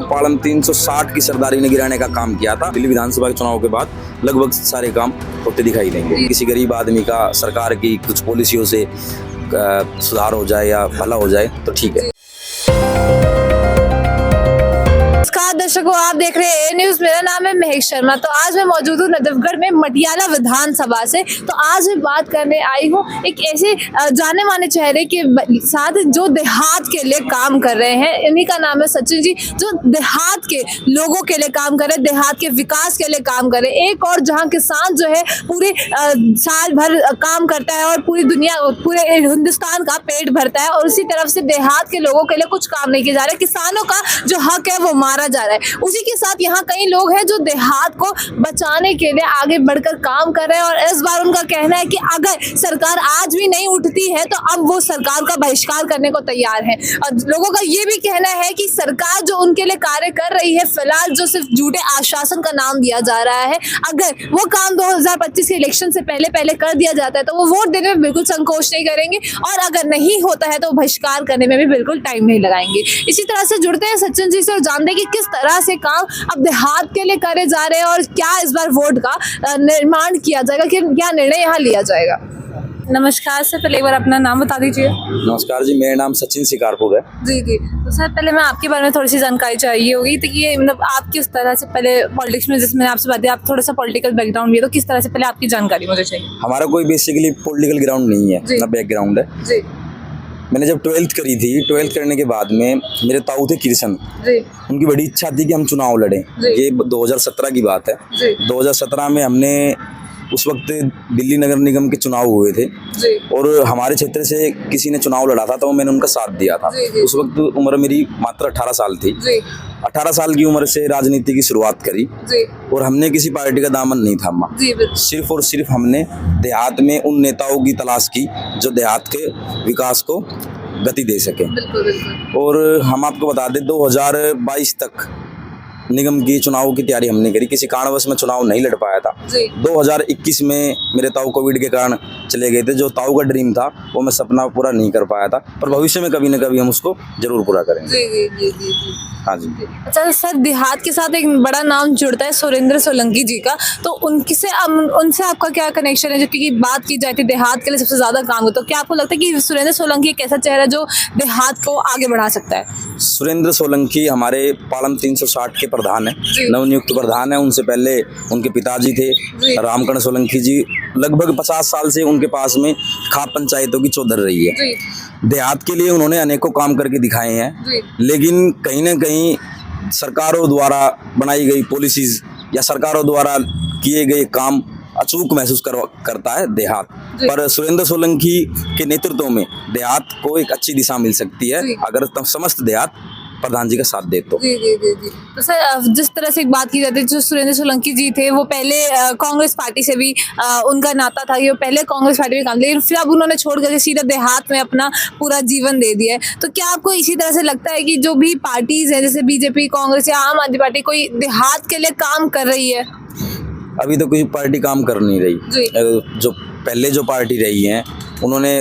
पालन 360 की सरदारी ने गिराने का काम किया था। दिल्ली विधानसभा के चुनाव के बाद लगभग सारे काम होते दिखाई देंगे। किसी गरीब आदमी का सरकार की कुछ पॉलिसियों से सुधार हो जाए या भला हो जाए तो ठीक है। दर्शकों, आप देख रहे हैं न्यूज। मेरा नाम है महक शर्मा। तो आज मैं मौजूद हूँ नजफगढ़ में मटियाला विधानसभा से। तो आज मैं बात करने आई हूँ एक ऐसे जाने माने चेहरे के साथ जो देहात के लिए काम कर रहे हैं। इन्हीं का नाम है सचिन जी, जो देहात के लोगों के लिए काम कर रहे हैं, देहात के विकास के लिए काम कर रहे हैं। एक और जहाँ किसान जो है पूरे साल भर काम करता है और पूरी दुनिया, पूरे हिंदुस्तान का पेट भरता है, और उसी तरफ से देहात के लोगों के लिए कुछ काम नहीं किया जा रहा है। किसानों का जो हक है वो मारा जा रहा है। उसी के साथ यहाँ कई लोग हैं जो देहात को बचाने के लिए आगे बढ़कर काम कर रहे हैं, और इस बार उनका कहना है कि अगर सरकार आज भी नहीं उठती है तो अब वो सरकार का बहिष्कार करने को तैयार है। और लोगों का ये भी कहना है कि सरकार जो उनके लिए कार्य कर रही है, फिलहाल जो सिर्फ झूठे आश्वासन का नाम दिया जा रहा है, अगर वो काम 2025 के इलेक्शन से पहले कर दिया जाता है तो वो वोट देने में बिल्कुल संकोच नहीं करेंगे, और अगर नहीं होता है तो बहिष्कार करने में भी बिल्कुल टाइम नहीं लगाएंगे। इसी तरह से जुड़ते हैं सचिन जी से और जानते हैं कि किस तरह से काम अब देहात के लिए करे जा रहे हैं और क्या इस बार वोट का निर्माण किया जाएगा, कि क्या निर्णय यहाँ लिया जाएगा। नमस्कार सर, पहले एक बार अपना नाम बता दीजिए। नमस्कार जी, मेरा नाम सचिन शिकारपुर है। जी जी। तो सर पहले मैं आपके बारे में थोड़ी सी जानकारी चाहिए होगी। तो ये मतलब आप किस तरह से पहले पॉलिटिक्स में, जिसमें आपसे बात है, आप थोड़ा सा पॉलिटिकल बैकग्राउंड भी है, तो किस तरह से पहले आपकी जानकारी मुझे चाहिए। हमारा कोई बेसिकली पॉलिटिकल ग्राउंड नहीं है, अपना बैकग्राउंड है जी। मैंने जब 12th करी थी, 12th करने के बाद में मेरे ताऊ थे कृष्ण जी, उनकी बड़ी इच्छा थी कि हम चुनाव लड़ें। ये 2017 की बात है जी। 2017 में हमने उस वक्त दिल्ली नगर निगम के चुनाव हुए थे जी। और हमारे क्षेत्र से किसी ने चुनाव लड़ा था तो मैंने उनका साथ दिया था जी। उस वक्त उम्र मेरी मात्र 18 साल थी जी। 18 साल की उम्र से राजनीति की शुरुआत करी जी। और हमने किसी पार्टी का दामन नहीं थामा, सिर्फ और सिर्फ हमने देहात में उन नेताओं की तलाश की जो देहात के विकास को गति दे सके। और हम आपको बता दें 2022 तक निगम की चुनाव की तैयारी हमने करी। किसी कारणवश में चुनाव नहीं लड़ पाया था। 2021 में मेरे ताऊ कोविड के कारण चले गए थे। जो ताऊ का ड्रीम था वो मैं सपना पूरा नहीं कर पाया था, पर भविष्य में कभी न कभी हम उसको जरूर पूरा करेंगे। जी जी जी जी। हाँ जी। अच्छा सर, देहात के साथ एक बड़ा नाम जुड़ता है सुरेंद्र सोलंकी जी का, तो उनसे आपका क्या कनेक्शन है? क्योंकि बात की जाती है देहात के लिए सबसे ज्यादा काम हो, तो क्या आपको लगता है कि सुरेंद्र सोलंकी एक ऐसा चेहरा जो देहात को आगे बढ़ा सकता है? सुरेंद्र सोलंकी हमारे पालन 360 के प्रधान है, नवनियुक्त प्रधान है। उनसे पहले उनके पिताजी थे रामकरण सोलंकी जी, लगभग 50 साल से उनके पास में खाप पंचायतों की चौधर रही है। देहात के लिए उन्होंने अनेकों काम करके दिखाए हैं, लेकिन कहीं ना कहीं सरकारों द्वारा बनाई गई पॉलिसीज या सरकारों द्वारा किए गए काम अचूक महसूस करता है देहात। पर सुरेंद्र सोलंकी के नेतृत्व में देहात को एक अच्छी दिशा मिल सकती है अगर समस्त देहात प्रधान जी का साथ दे तो। जी जी जी जी। तो सर जिस तरह से एक बात की जाती है, जो सुरेंद्र सोलंकी जी थे वो पहले कांग्रेस पार्टी से भी उनका नाता था कि वो पहले कांग्रेस पार्टी में काम, लेकिन फिर अब उन्होंने छोड़ करके सीधा देहात में अपना पूरा जीवन दे दिया है। तो क्या आपको इसी तरह से लगता है कि जो भी पार्टीज हैं जैसे बीजेपी, कांग्रेस या आम आदमी पार्टी, कोई देहात के लिए काम कर रही है? अभी तो कोई पार्टी काम कर नहीं रही। जो पहले जो पार्टी रही है उन्होंने,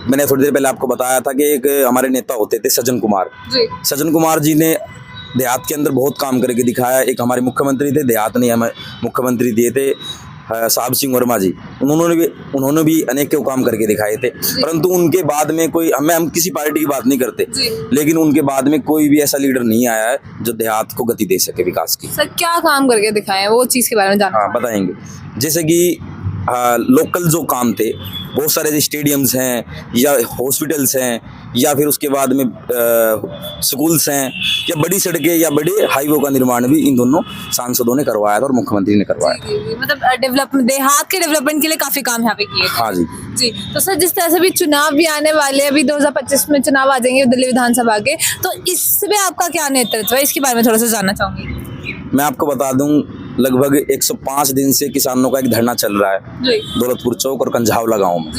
मैंने थोड़ी देर पहले आपको बताया था कि एक हमारे नेता होते थे सज्जन कुमार जी। सज्जन कुमार जी ने देहात के अंदर बहुत काम करके दिखाया। एक हमारे मुख्यमंत्री थे, देहात ने हमें मुख्यमंत्री दिए थे साहब सिंह वर्मा जी, उन्होंने भी अनेकों काम करके दिखाए थे। परंतु उनके बाद में कोई, हम किसी पार्टी की बात नहीं करते, लेकिन उनके बाद में कोई भी ऐसा लीडर नहीं आया है जो देहात को गति दे सके विकास की। सर क्या काम करके दिखाए वो चीज़ के बारे में जानना। हाँ बताएंगे, जैसे कि लोकल जो काम थे, बहुत सारे स्टेडियम्स हैं या हॉस्पिटल्स हैं या फिर उसके बाद में स्कूल्स हैं या बड़ी सड़कें या बड़े हाईवे का निर्माण भी इन दोनों सांसदों ने करवाया था और मुख्यमंत्री ने करवाया था। मतलब डेवलपमेंट, देहात के डेवलपमेंट के लिए काफी काम यहाँ पे किए। हाँ जी जी। तो सर जिस तरह से भी चुनाव भी आने वाले, अभी 2025 में चुनाव आ जाएंगे दिल्ली विधानसभा के, तो इसमें आपका क्या नेतृत्व है, इसके बारे में थोड़ा सा जानना चाहूंगी। मैं आपको बता दूं, लगभग 105 दिन से किसानों का एक धरना चल रहा है दौलतपुर चौक और कंझावला गांव में।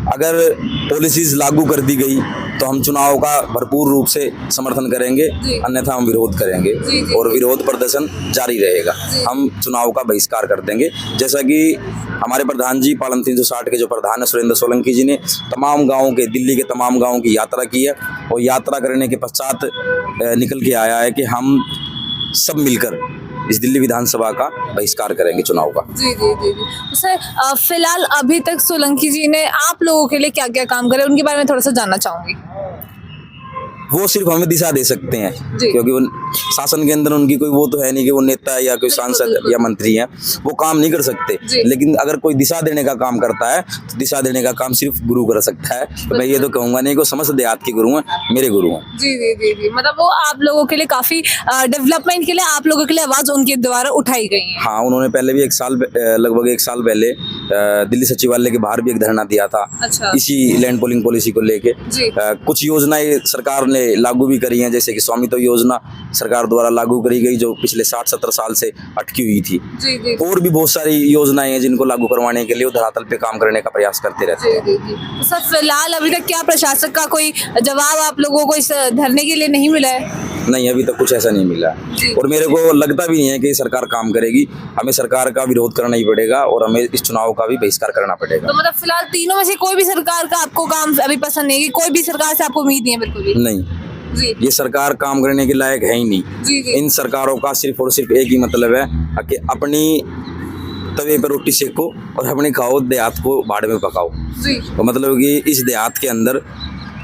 अगर पॉलिसीज लागू कर दी गई तो हम चुनाव का भरपूर रूप से समर्थन करेंगे, अन्यथा हम विरोध करेंगे और विरोध प्रदर्शन जारी रहेगा। हम चुनाव का बहिष्कार कर देंगे। जैसा कि हमारे प्रधान जी पालन 360 के जो प्रधान है सुरेंद्र सोलंकी जी ने तमाम गाँवों के, दिल्ली के तमाम गाँवों की यात्रा की है और यात्रा करने के पश्चात निकल के आया है कि हम सब मिलकर इस दिल्ली विधानसभा का बहिष्कार करेंगे चुनाव का। जी जी जी जी। तो सर फिलहाल अभी तक सोलंकी जी ने आप लोगों के लिए क्या क्या काम करे उनके बारे में थोड़ा सा जानना चाहूंगी। वो सिर्फ हमें दिशा दे सकते हैं, क्योंकि वो शासन के अंदर उनकी कोई वो तो है नहीं कि वो नेता या कोई सांसद या मंत्री हैं, वो काम नहीं कर सकते। लेकिन अगर कोई दिशा देने का काम करता है तो दिशा देने का काम सिर्फ गुरु कर सकता है। तो मैं ये तो कहूँगा नहीं कि समस्त देहात के गुरु हैं, मेरे गुरु हैं। जी जी जी जी। मतलब वो आप लोगों के लिए काफी डेवलपमेंट के लिए आप लोगों के लिए आवाज उनके द्वारा उठाई गई है। हाँ, उन्होंने पहले भी लगभग एक साल पहले दिल्ली सचिवालय के बाहर भी एक धरना दिया था। अच्छा। इसी लैंड पूलिंग पॉलिसी को लेके। कुछ योजनाएं सरकार ने लागू भी करी हैं, जैसे कि स्वामित्व योजना सरकार द्वारा लागू करी गई जो पिछले 60-70 साल से अटकी हुई थी। जी जी। और भी बहुत सारी योजनाएं हैं जिनको लागू करवाने के लिए वो धरातल पे काम करने का प्रयास करते रहते हैं। जी जी जी। सर फिलहाल अभी तक क्या प्रशासक का कोई जवाब आप लोगों को इस धरने के लिए नहीं मिला है? नहीं, अभी तक कुछ ऐसा नहीं मिला और मेरे को लगता भी नहीं है कि सरकार काम करेगी। हमें सरकार का विरोध करना ही पड़ेगा और हमें इस चुनाव का भी बहिष्कार करना पड़ेगा। तो मतलब फिलहाल तीनों में से कोई भी सरकार का आपको काम अभी पसंद नहीं है? कोई भी सरकार से आपको उम्मीद नहीं है? बिल्कुल भी नहीं जी। ये सरकार काम करने के लायक है ही नहीं। जी जी। इन सरकारों का सिर्फ और सिर्फ एक ही मतलब है कि अपनी तवे पर रोटी सेको और अपने खाओ, देहात को भाड़ में पकाओ। जी। तो मतलब कि इस देहात के अंदर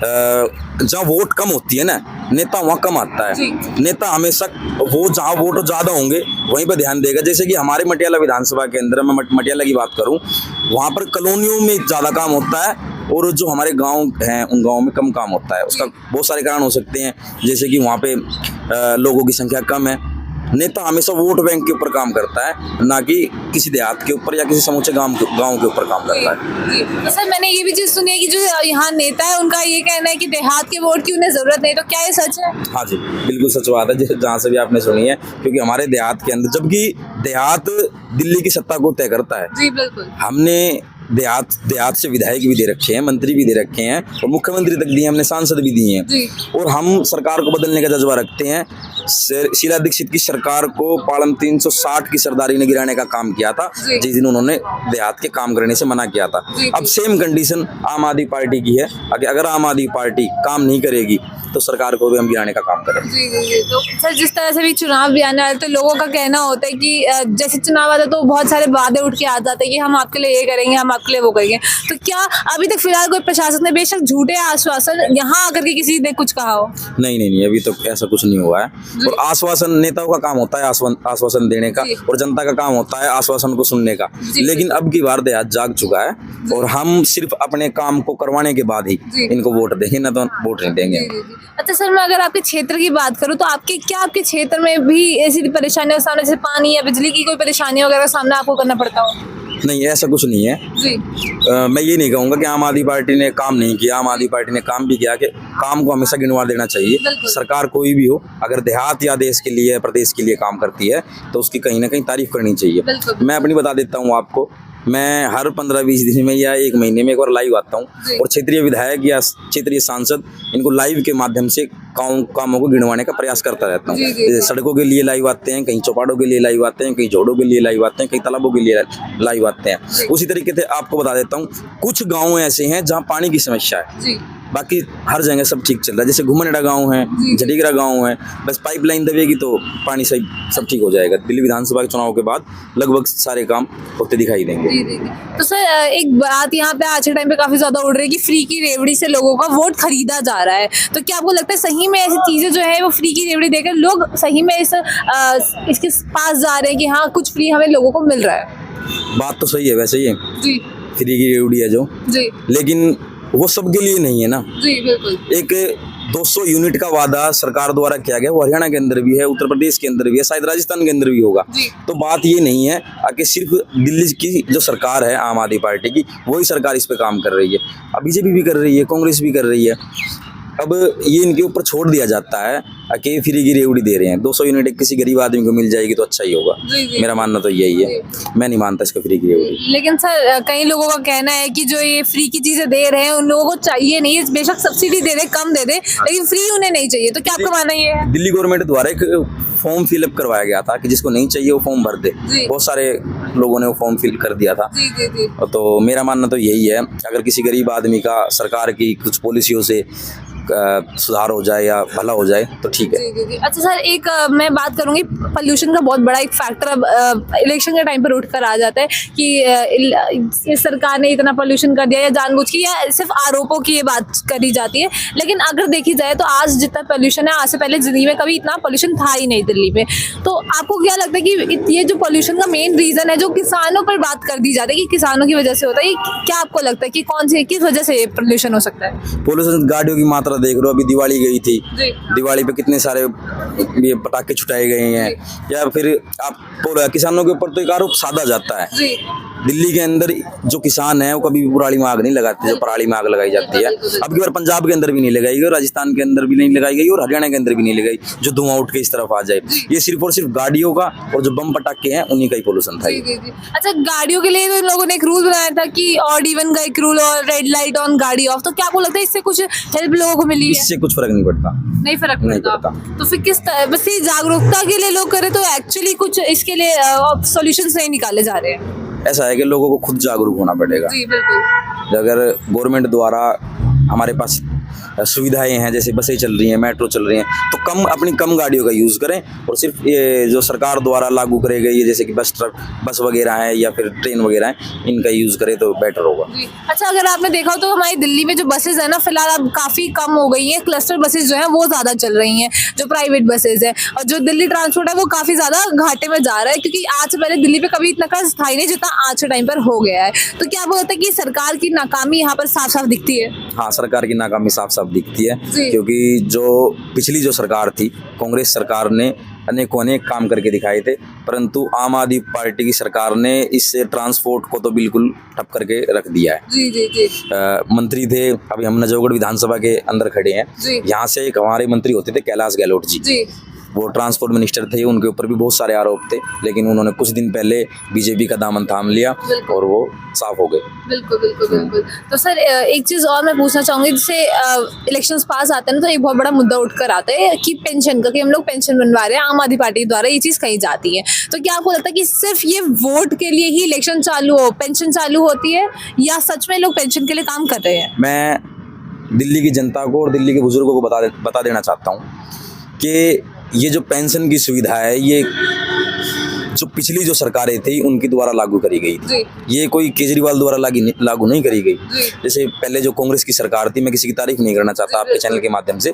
जहाँ वोट कम होती है ना, नेता वहाँ कम आता है। नेता हमेशा वो जहाँ वोट ज़्यादा होंगे वहीं पर ध्यान देगा। जैसे कि हमारे मटियाला विधानसभा के अंदर, मैं मटियाला की बात करूँ, वहाँ पर कॉलोनियों में ज़्यादा काम होता है और जो हमारे गांव हैं उन गांवों में कम काम होता है। उसका बहुत सारे कारण हो सकते हैं, जैसे कि वहाँ पे लोगों की संख्या कम है। नेता हमेशा वोट बैंक के ऊपर काम करता है, ना कि किसी देहात के ऊपर या किसी समूचे गांव के ऊपर काम करता है। तो सर मैंने ये भी चीज सुनी है कि जो यहाँ नेता है उनका ये कहना है कि देहात के वोट की उन्हें जरूरत नहीं, तो क्या ये सच है? हाँ जी, बिल्कुल सच बात है, जहाँ से भी आपने सुनी है, क्योंकि हमारे देहात के अंदर, जबकि देहात दिल्ली की सत्ता को तय करता है। जी बिल्कुल। हमने देहात से विधायक भी दे रखे हैं, मंत्री भी दे रखे हैं और मुख्यमंत्री तक दिए, हमने सांसद भी दिए हैं। और हम सरकार को बदलने का जज्बा रखते हैं। शीला दीक्षित की सरकार को पालन 360 की सरदारी ने गिराने का काम किया था, जिस दिन उन्होंने देहात के काम करने से मना किया था। अब सेम कंडीशन आम आदमी पार्टी की है। अगर आम आदमी पार्टी काम नहीं करेगी तो सरकार को भी हम गिराने का काम करेंगे। जी जी जी। तो सर जिस तरह से भी चुनाव भी आने वाले, तो लोगों का कहना होता है कि जैसे चुनाव आता है तो बहुत सारे वादे उठ के आ जाते हैं कि हम आपके लिए ये करेंगे, हम आपके लिए वो करेंगे। तो क्या अभी तक फिलहाल कोई प्रशासन ने बेशक झूठे आश्वासन यहाँ आकर के किसी ने कुछ कहा हो? नहीं, अभी तक ऐसा कुछ नहीं हुआ है। और आश्वासन नेताओं का काम होता है आश्वासन देने का, और जनता का काम होता है आश्वासन को सुनने का। लेकिन अब की बार देहात जाग चुका है और हम सिर्फ अपने काम को करवाने के बाद ही इनको वोट देंगे, ना तो वोट नहीं देंगे। अच्छा सर, मैं अगर आपके क्षेत्र की बात करूं तो आपके क्षेत्र में भी ऐसी परेशानियों का सामना, जैसे पानी या बिजली की कोई परेशानी वगैरह का सामना आपको करना पड़ता हो? नहीं, ऐसा कुछ नहीं है जी। मैं ये नहीं कहूँगा कि आम आदमी पार्टी ने काम नहीं किया। आम आदमी पार्टी ने काम भी किया कि काम को हमेशा गिनवा देना चाहिए। सरकार कोई भी हो, अगर देहात या देश के लिए, प्रदेश के लिए काम करती है तो उसकी कहीं ना कहीं तारीफ करनी चाहिए। मैं अपनी बता देता हूँ आपको, मैं हर 15-20 दिन में या एक महीने में एक बार लाइव आता हूँ और क्षेत्रीय विधायक या क्षेत्रीय सांसद इनको लाइव के माध्यम से कामों को गिनवाने का प्रयास करता रहता हूँ। जैसे सड़कों के लिए लाइव आते हैं, कहीं चौपाटों के लिए लाइव आते हैं, कहीं जोड़ों के लिए लाइव आते हैं, कहीं तालाबों के लिए लाइव आते हैं। उसी तरीके से आपको बता देता हूँ, कुछ गाँव ऐसे हैं जहाँ पानी की समस्या है, बाकी हर जगह सब ठीक चल रहा है। जैसे घुमनेड़ा गांव है, झटीगरा गांव है, बस पाइपलाइन दबेगी तो पानी सही सब ठीक हो जाएगा। दिल्ली विधानसभा के चुनाव के बाद लगभग सारे काम होते दिखाई देंगे। तो सर एक बात यहाँ पे आज के टाइम पे काफी ज्यादा उड़ रही है कि फ्री की रेवड़ी से लोगों का वोट खरीदा जा रहा है। तो क्या आपको लगता है सही में ऐसी चीजें जो है वो फ्री की रेवड़ी देकर लोग सही में इसके पास जा रहे हैं कि हाँ कुछ फ्री हमें लोगों को मिल रहा है? बात तो सही है वैसे ही जी, फ्री की रेवड़ी है जो जी, लेकिन वो सबके लिए नहीं है ना। जी बिल्कुल। एक 200 यूनिट का वादा सरकार द्वारा किया गया, वो हरियाणा के अंदर भी है, उत्तर प्रदेश के अंदर भी है, शायद राजस्थान के अंदर भी होगा। तो बात ये नहीं है कि सिर्फ दिल्ली की जो सरकार है आम आदमी पार्टी की, वही सरकार इस पे काम कर रही है। अब बीजेपी भी कर रही है, कांग्रेस भी कर रही है। अब ये इनके ऊपर छोड़ दिया जाता है कि फ्री की रेवड़ी दे रहे हैं, 200 यूनिट किसी गरीब आदमी को मिल जाएगी तो अच्छा ही होगा। जी। मेरा मानना तो यही है, मैं नहीं मानता इसको फ्री की रेवड़ी। लेकिन सर कई लोगों का कहना है कि जो ये फ्री की चीजें दे रहे हैं उन लोगों को चाहिए नहीं, बेशक सब्सिडी दे दे, कम दे दे, लेकिन फ्री उन्हें नहीं चाहिए। तो क्या आपका मानना ये है? दिल्ली गवर्नमेंट द्वारा एक फॉर्म फिलअप करवाया गया था कि जिसको नहीं चाहिए वो फॉर्म भर दे। जी। बहुत सारे लोगों ने वो फॉर्म फिल कर दिया था। जी जी जी। तो मेरा मानना तो यही है, अगर किसी गरीब आदमी का सरकार की कुछ पॉलिसियों से सुधार हो जाए या भला हो जाए तो ठीक है। जी जी जी। अच्छा सर, एक मैं बात करूंगी, पोल्यूशन का बहुत बड़ा एक फैक्टर अब इलेक्शन के टाइम पर उठ कर आ जाता है कि इस सरकार ने इतना पोल्यूशन कर दिया, या जानबूझ के, या सिर्फ आरोपों की ये बात करी जाती है। लेकिन अगर देखी जाए तो आज जितना पोल्यूशन है, आज से पहले जिंदगी में कभी इतना पोल्यूशन था ही नहीं दिल्ली में। तो आपको क्या लगता है कि ये जो पोल्यूशन का मेन रीजन है, जो किसानों पर बात कर दी जाती है कि किसानों की वजह से होता है, ये क्या आपको लगता है कि कौन सी, किस वजह से पोल्यूशन हो सकता है? पोल्यूशन, गाड़ियों की मात्रा देख लो, अभी दिवाली गई थी, जी। दिवाली पे कितने सारे ये पटाखे छुटाए गए हैं। या फिर आप किसानों के ऊपर तो एक आरोप साधा जाता है। जी। दिल्ली के अंदर जो किसान है वो कभी भी पुराली में आग नहीं लगाते, जो पराली में आग लगाई जाती है। अब की बार पंजाब के अंदर भी नहीं लगाई गई, और राजस्थान के अंदर भी नहीं लगाई गई, और हरियाणा के अंदर भी नहीं लगाई, जो धुआं उठ के इस तरफ आ जाए। ये सिर्फ और सिर्फ गाड़ियों का और जो बम पटाखे हैं उन्हीं का ही पोल्यूशन था। जी जी जी। अच्छा, गाड़ियों के लिए तो इन लोगों ने एक रूल बनाया था कि ऑड इवन का एक रूल, और रेड लाइट ऑन गाड़ी ऑफ। तो क्या आपको लगता है इससे कुछ हेल्प लोगों को मिली है? इससे कुछ फर्क नहीं पड़ता। नहीं फर्क नहीं पड़ता। पड़ता। तो फिर किस तरह, बस ये जागरूकता के लिए लोग करें तो एक्चुअली कुछ इसके लिए सॉल्यूशंस नहीं निकाले जा रहे हैं? ऐसा है कि लोगों को खुद जागरूक होना पड़ेगा। जी बिल्कुल। अगर गवर्नमेंट द्वारा हमारे पास सुविधाएं हैं, जैसे बसें चल रही हैं, मेट्रो चल रही हैं, तो अपनी कम गाड़ियों का यूज़ करें, और सिर्फ ये जो सरकार द्वारा लागू करे गई है, जैसे कि बस वगैरह है या फिर ट्रेन वगैरह है, इनका यूज़ करें तो बेटर होगा। जी। अच्छा, अगर आपने देखा हो तो हमारी दिल्ली में जो बसेज है ना, फिलहाल अब काफ़ी कम हो गई हैं। क्लस्टर बसेज जो हैं वो ज़्यादा चल रही हैं, जो प्राइवेट बसेज हैं, और जो दिल्ली ट्रांसपोर्ट है वो काफ़ी ज़्यादा घाटे में जा रहा है, क्योंकि आज से पहले दिल्ली पे कभी इतना का था ही नहीं जितना आज के टाइम पर हो गया है। तो क्या आपको लगता है कि सरकार की नाकामी यहाँ पर साफ साफ दिखती है? हाँ, सरकार की नाकामी साफ साफ दिखती है, जी। क्योंकि जो पिछली जो सरकार थी, कांग्रेस सरकार ने अनेक काम करके दिखाए थे, परंतु आम आदमी पार्टी की सरकार ने इस ट्रांसपोर्ट को तो बिल्कुल ठप करके रख दिया है। जी जी जी। मंत्री थे, अभी हम नजफगढ़ विधानसभा के अंदर खड़े हैं, जी। यहाँ से एक हमारे मंत्री होते थे कैलाश गहलोत जी, जी। वो ट्रांसपोर्ट मिनिस्टर थे, उनके ऊपर भी बहुत सारे आरोप थे, लेकिन उन्होंने कुछ दिन पहले बीजेपी का दामन थाम लिया और वो साफ हो गए। बिल्कुल बिल्कुल बिल्कुल। तो सर एक चीज़ और मैं पूछना चाहूँगी, जैसे इलेक्शंस पास आते हैं ना, तो एक बहुत बड़ा मुद्दा उठकर आता है कि पेंशन का, कि हम लोग पेंशन बनवा रहे हैं, आम आदमी पार्टी द्वारा ये चीज़ कही जाती है। तो क्या आपको लगता है कि सिर्फ ये वोट के लिए ही इलेक्शन चालू हो, पेंशन चालू होती है, या सच में लोग पेंशन के लिए काम कर रहे हैं? मैं दिल्ली की जनता को और दिल्ली के बुजुर्गों को बता देना चाहता हूँ कि ये जो पेंशन की सुविधा है, ये जो पिछली जो सरकारें थी उनकी द्वारा लागू करी गई थी। ये कोई केजरीवाल द्वारा लागू नहीं करी गई। जैसे पहले जो कांग्रेस की सरकार थी, मैं किसी की तारीफ नहीं करना चाहता आपके चैनल के माध्यम से,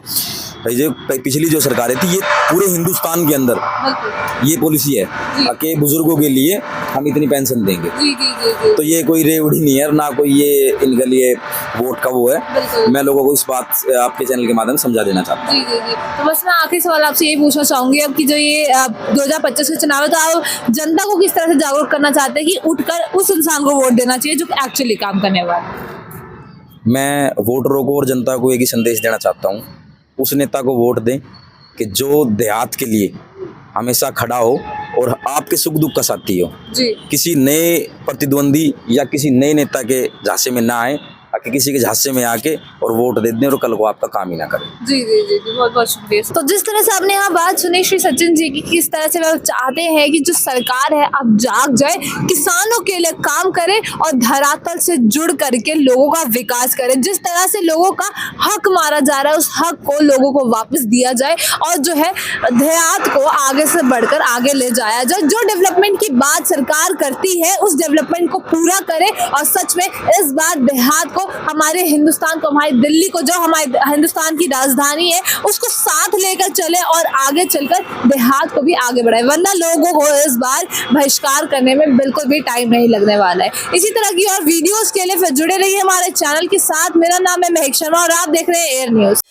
जो पिछली जो सरकारें थी, ये पूरे हिंदुस्तान के अंदर ये पॉलिसी है कि बुजुर्गों के लिए हम इतनी पेंशन देंगे। जी जी जी जी। तो ये कोई रेवड़ी नहीं है, ना कोई ये इनके लिए वोट का वो है। मैं लोगों को इस बात आपके चैनल के माध्यम से समझा देना चाहता हूँ। जी जी जी। तो बस मैं आखिरी सवाल आपसे यही पूछना चाहूंगी अब, कि जो ये 2025 के चुनाव है, तो आप जनता को किस तरह से जागरूक करना चाहते हैं कि उठकर उस इंसान को वोट देना चाहिए जो एक्चुअली काम करने वाला है? मैं वोटरों को और जनता को एक ही संदेश देना चाहता हूँ, उस नेता को वोट दें कि जो देहात के लिए हमेशा खड़ा हो और आपके सुख दुख का साथी हो। जी। किसी नए प्रतिद्वंदी या किसी नए नेता के झांसे में ना आए, कि किसी के झांसे में आके और वोट दे दें और कल को आपका काम ही ना करें। जी जी जी जी, बहुत बहुत शुक्रिया। तो जिस तरह से आपने यहाँ बात सुनी श्री सचिन जी की, किस तरह से वो चाहते हैं कि जो सरकार है अब जाग जाए, किसानों के लिए काम करे और धरातल से जुड़ करके लोगों का विकास करे। जिस तरह से लोगों का हक मारा जा रहा है, उस हक को लोगों को वापस दिया जाए, और जो है देहात को आगे से बढ़कर आगे ले जाया जाए। जो डेवलपमेंट की बात सरकार करती है, उस डेवलपमेंट को पूरा करे, और सच में इस बार देहात को, हमारे हिंदुस्तान को, हमारी दिल्ली को, जो हमारे हिंदुस्तान की राजधानी है, उसको साथ लेकर चले और आगे चलकर देहात को भी आगे बढ़ाए, वरना लोगों को इस बार बहिष्कार करने में बिल्कुल भी टाइम नहीं लगने वाला है। इसी तरह की और वीडियोस के लिए फिर जुड़े रहिए हमारे चैनल के साथ। मेरा नाम है महक शर्मा और आप देख रहे हैं एयर न्यूज।